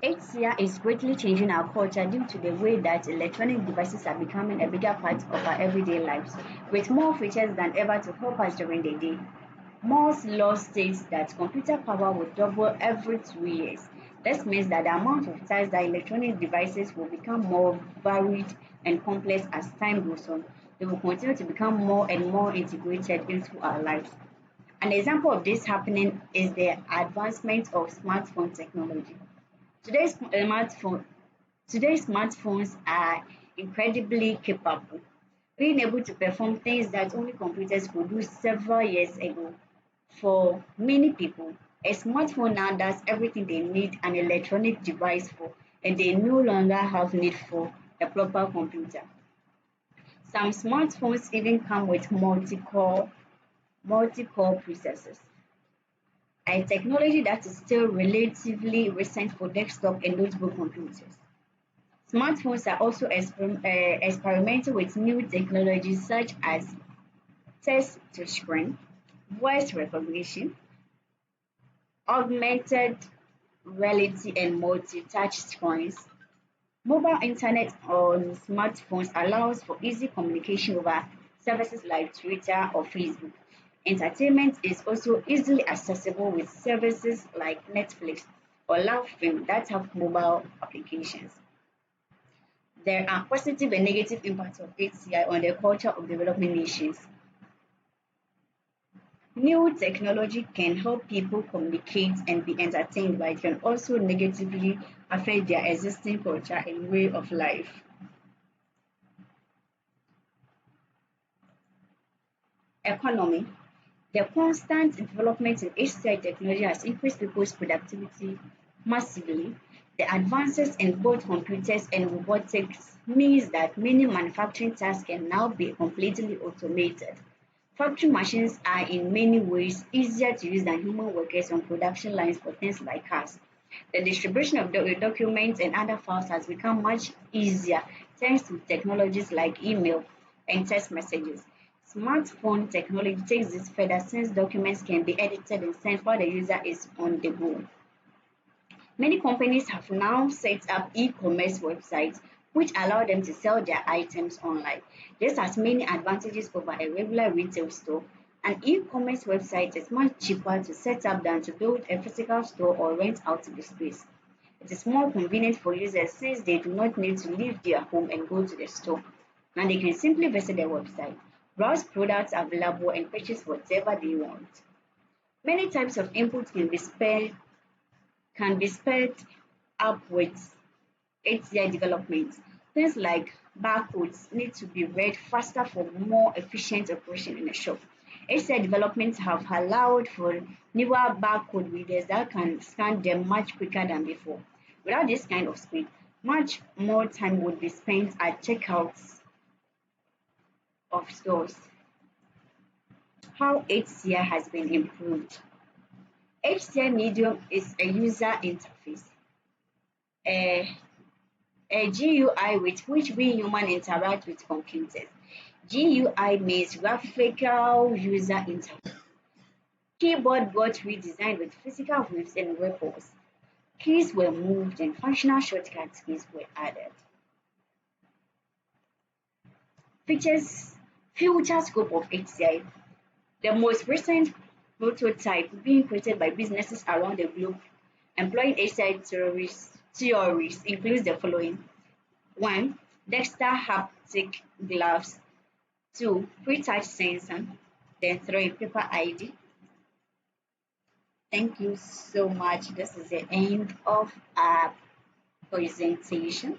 HCR is greatly changing our culture due to the way that electronic devices are becoming a bigger part of our everyday lives, with more features than ever to help us during the day. Moore's law states that computer power will double every 2 years. This means that the amount of times that electronic devices will become more varied and complex as time goes on. They will continue to become more and more integrated into our lives. An example of this happening is the advancement of smartphone technology. Today's smartphone Today's smartphones are incredibly capable, being able to perform things that only computers could do several years ago. For many people, a smartphone now does everything they need an electronic device for, and they no longer have need for a proper computer. Some smartphones even come with multi-core processors, a technology that is still relatively recent for desktop and notebook computers. Smartphones are also experimenting with new technologies such as text-to-screen, voice recognition, augmented reality, and multi-touch screens. Mobile internet on smartphones allows for easy communication over services like Twitter or Facebook. Entertainment is also easily accessible with services like Netflix or LoveFilm that have mobile applications. There are positive and negative impacts of HCI on the culture of developing nations. New technology can help people communicate and be entertained, but it can also negatively affect their existing culture and way of life. Economy. The constant development in HCI technology has increased people's productivity massively. The advances in both computers and robotics means that many manufacturing tasks can now be completely automated. Factory machines are in many ways easier to use than human workers on production lines for things like cars. The distribution of documents and other files has become much easier thanks to technologies like email and text messages. Smartphone technology takes this further since documents can be edited and sent while the user is on the go. Many companies have now set up e-commerce websites which allow them to sell their items online. This has many advantages over a regular retail store. An e-commerce website is much cheaper to set up than to build a physical store or rent out the space. It is more convenient for users since they do not need to leave their home and go to the store. Now they can simply visit the website, browse products available, and purchase whatever they want. Many types of input can be sped up with HCI development. Things like barcodes need to be read faster for more efficient operation in a shop. HCI developments have allowed for newer barcode readers that can scan them much quicker than before. Without this kind of speed, much more time would be spent at checkouts of stores. How HCI has been improved. HCI Medium is a user interface, a, a GUI with which we humans interact with computers. GUI means graphical user interface. Keyboard got redesigned with physical wheels and ripples. Keys were moved and functional shortcut keys were added. Features Future scope of HCI. The most recent prototype being created by businesses around the globe employing HCI theories includes the following: 1. Dexter haptic gloves. 2. Pre-touch sensor. Then 3. Paper ID. Thank you so much. This is the end of our presentation.